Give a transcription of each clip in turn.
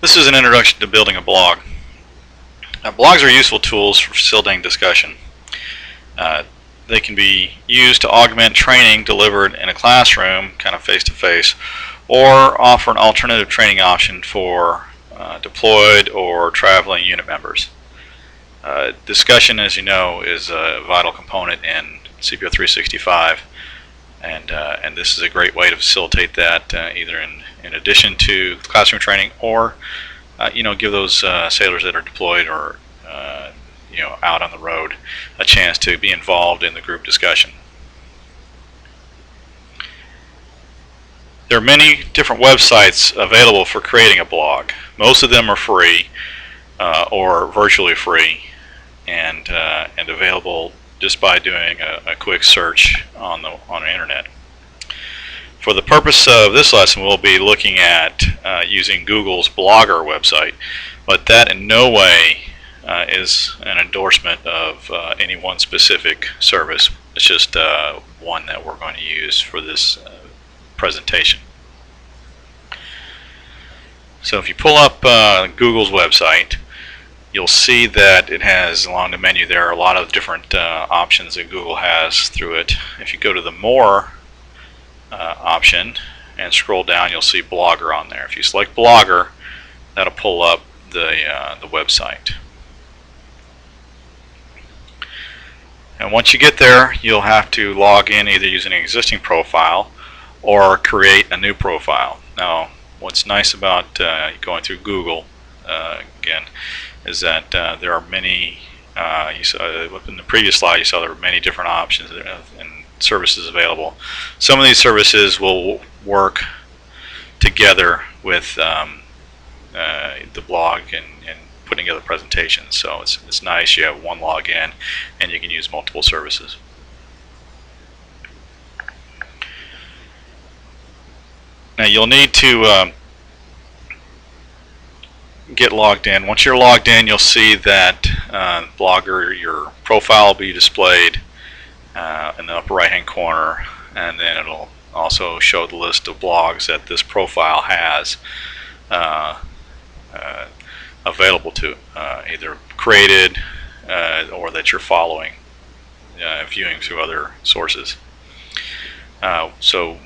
This is an introduction to building a blog. Blogs are useful tools for facilitating discussion. They can be used to augment training delivered in a classroom, kind of face-to-face, or offer an alternative training option for deployed or traveling unit members. Discussion, as you know, is a vital component in CPO 365, and this is a great way to facilitate that, either in addition to classroom training, or give those sailors that are deployed or out on the road a chance to be involved in the group discussion. There are many different websites available for creating a blog. Most of them are free or virtually free, and available just by doing a quick search on the internet. For the purpose of this lesson, we'll be looking at using Google's Blogger website, but that in no way is an endorsement of any one specific service. It's just one that we're going to use for this presentation. So if you pull up Google's website, you'll see that it has, along the menu there, a lot of different options that Google has through it. If you go to the More option and scroll down, you'll see Blogger on there. If you select Blogger, that'll pull up the website. And once you get there, you'll have to log in either using an existing profile or create a new profile. Now, what's nice about going through Google, again, is that there are many, you saw in the previous slide, you saw there were many different options and services available. Some of these services will work together with the blog and putting together presentations. So it's nice. You have one login and you can use multiple services. Now you'll need to get logged in. Once you're logged in, you'll see that Blogger, your profile will be displayed in the upper right hand corner, and then it'll also show the list of blogs that this profile has available to either created or that you're following, viewing through other sources. So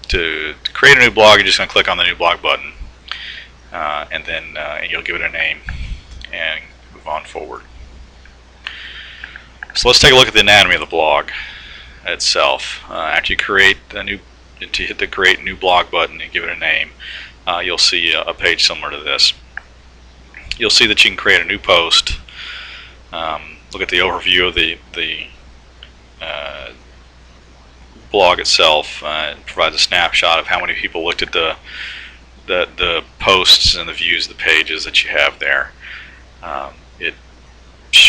to create a new blog, you're just going to click on the new blog button, and then you'll give it a name and move on forward. So let's take a look at the anatomy of the blog itself. After you create a new, to hit the Create New Blog button and give it a name, you'll see a page similar to this. You'll see that you can create a new post. Look at the overview of the blog itself. It provides a snapshot of how many people looked at the posts and the views of the pages that you have there.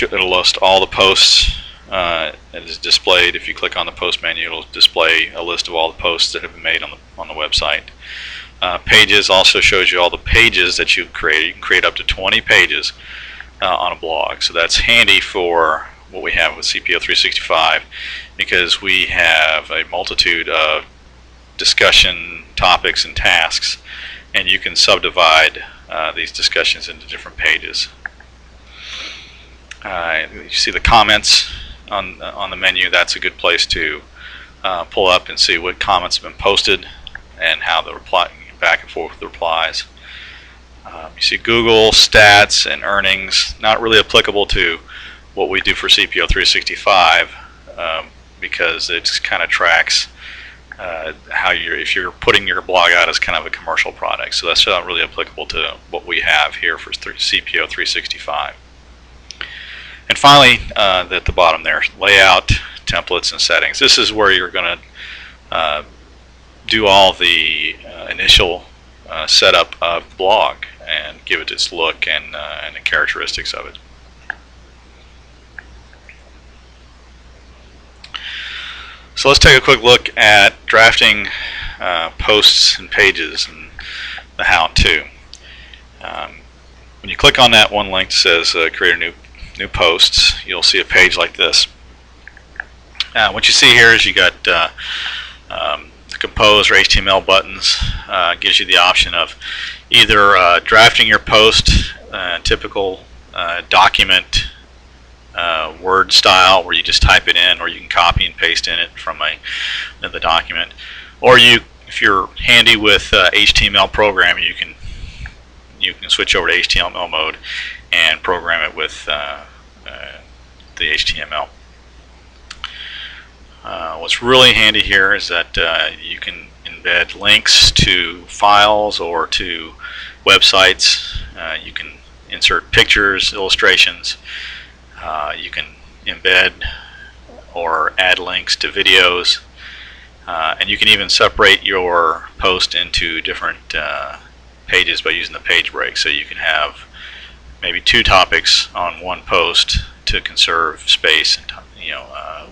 It'll list all the posts that is displayed. If you click on the post menu, it'll display a list of all the posts that have been made on the website. Pages also shows you all the pages that you've created. You can create up to 20 pages on a blog. So that's handy for what we have with CPO 365, because we have a multitude of discussion topics and tasks, and you can subdivide these discussions into different pages. You see the comments on the menu. That's a good place to pull up and see what comments have been posted and how the reply back and forth with the replies. You see Google stats and earnings, not really applicable to what we do for CPO 365, because it just kind of tracks how if you're putting your blog out as kind of a commercial product. So that's not really applicable to what we have here for CPO 365. And finally, at the bottom there, layout, templates, and settings. This is where you're going to do all the initial setup of the blog and give it its look and the characteristics of it. So let's take a quick look at drafting posts and pages and the how-to. When you click on that one link that says create a new posts, you'll see a page like this. What you see here is you got the compose or HTML buttons. Gives you the option of either drafting your post, typical document Word style, where you just type it in, or you can copy and paste in it from the document, or if you're handy with HTML programming, you can switch over to HTML mode and program it with the HTML. What's really handy here is that you can embed links to files or to websites. You can insert pictures, illustrations. You can embed or add links to videos, and you can even separate your post into different pages by using the page break. So you can have maybe 2 topics on one post to conserve space,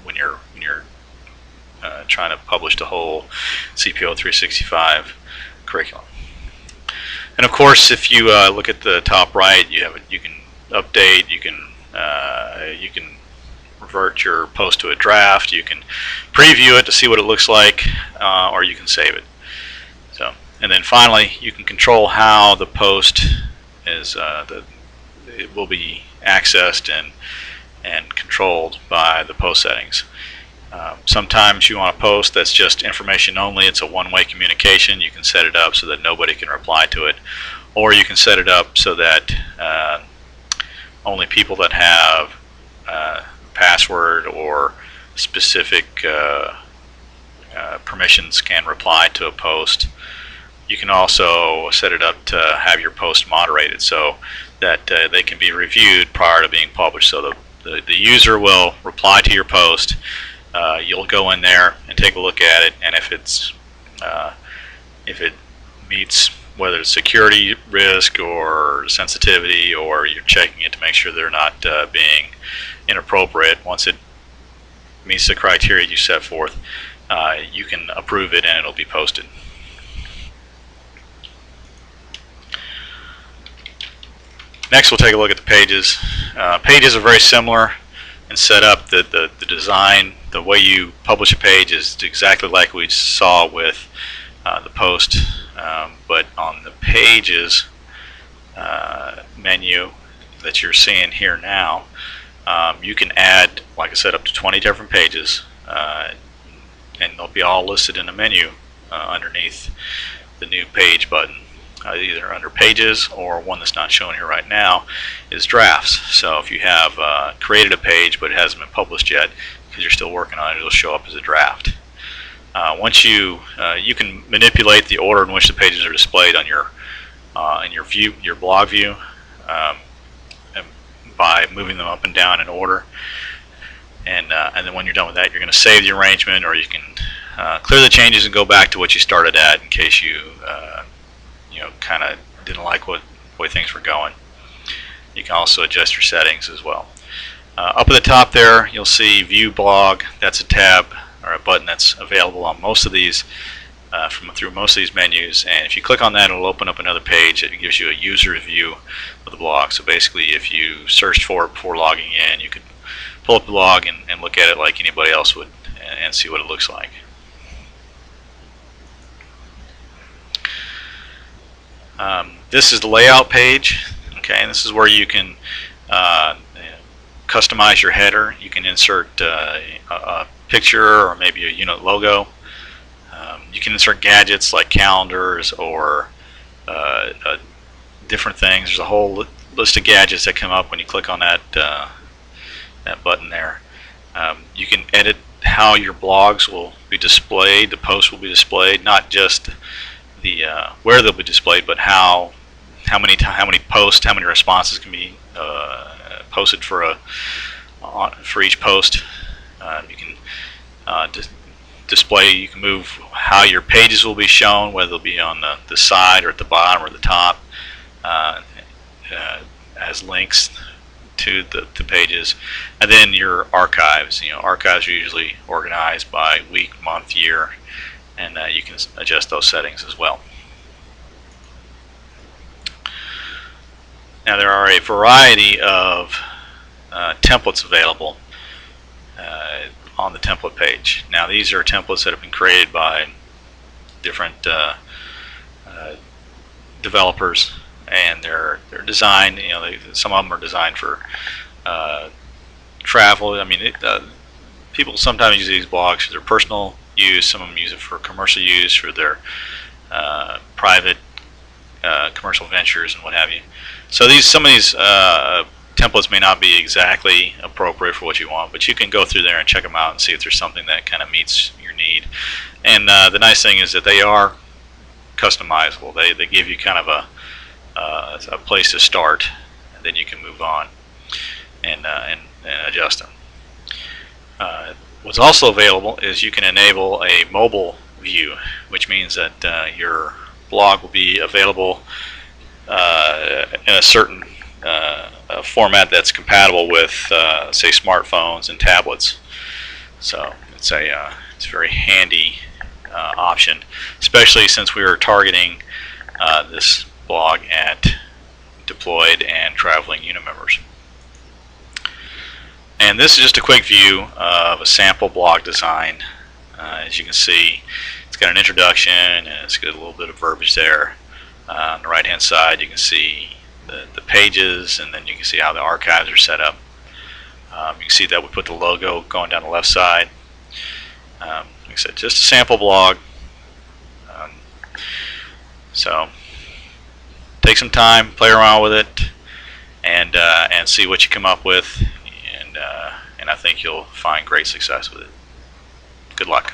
when you're trying to publish the whole CPO 365 curriculum. And of course, if you look at the top right, you can update, you can revert your post to a draft, you can preview it to see what it looks like, or you can save it. So, and then finally, you can control how the post it will be accessed and controlled by the post settings. Sometimes you want a post that's just information only. It's a one-way communication. You can set it up so that nobody can reply to it, or you can set it up so that only people that have password or specific permissions can reply to a post. You can also set it up to have your post moderated so that they can be reviewed prior to being published. So the user will reply to your post. You'll go in there and take a look at it, and if it meets whether it's security risk or sensitivity, or you're checking it to make sure they're not being inappropriate, once it meets the criteria you set forth, you can approve it and it'll be posted. Next, we'll take a look at the pages. Pages are very similar in setup. The design, the way you publish a page is exactly like we saw with the post, but on the pages menu that you're seeing here now, you can add, like I said, up to 20 different pages, and they'll be all listed in a menu underneath the new page button. Either under pages, or one that's not shown here right now is drafts. So if you have created a page but it hasn't been published yet because you're still working on it, it'll show up as a draft. Once you can manipulate the order in which the pages are displayed on your blog view, by moving them up and down in order. And then when you're done with that, you're going to save the arrangement, or you can clear the changes and go back to what you started at in case you kind of didn't like the way things were going. You can also adjust your settings as well. Up at the top there, you'll see View Blog. That's a tab or a button that's available on most of these, through most of these menus. And if you click on that, it'll open up another page that gives you a user view of the blog. So basically, if you searched for it before logging in, you could pull up the blog and look at it like anybody else would and see what it looks like. This is the layout page. Okay, and this is where you can customize your header. You can insert a picture or maybe a unit logo. You can insert gadgets like calendars or different things. There's a whole list of gadgets that come up when you click on that button there. You can edit how your blogs will be displayed, the posts will be displayed, not just the where they'll be displayed, but how many posts, how many responses can be posted for each post. You can display. You can move how your pages will be shown, whether they'll be on the side or at the bottom or the top, as links to the pages, and then your archives. Archives are usually organized by week, month, year, and you can adjust those settings as well. Now there are a variety of templates available on the template page. Now these are templates that have been created by different developers, and they're designed. Some of them are designed for travel. I mean, people sometimes use these blogs for their personal use. Some of them use it for commercial use, for their private commercial ventures and what have you. So some of these templates may not be exactly appropriate for what you want, but you can go through there and check them out and see if there's something that kind of meets your need. And the nice thing is that they are customizable. They give you kind of a place to start, and then you can move on and adjust them. What's also available is you can enable a mobile view, which means that your blog will be available in a certain format that's compatible with, say, smartphones and tablets. So it's a very handy option, especially since we are targeting this blog at deployed and traveling unit members. And this is just a quick view of a sample blog design. As you can see, it's got an introduction and it's got a little bit of verbiage there. On the right hand side you can see the pages, and then you can see how the archives are set up. You can see that we put the logo going down the left side. Like I said, just a sample blog. So take some time, play around with it, and see what you come up with, and I think you'll find great success with it. Good luck.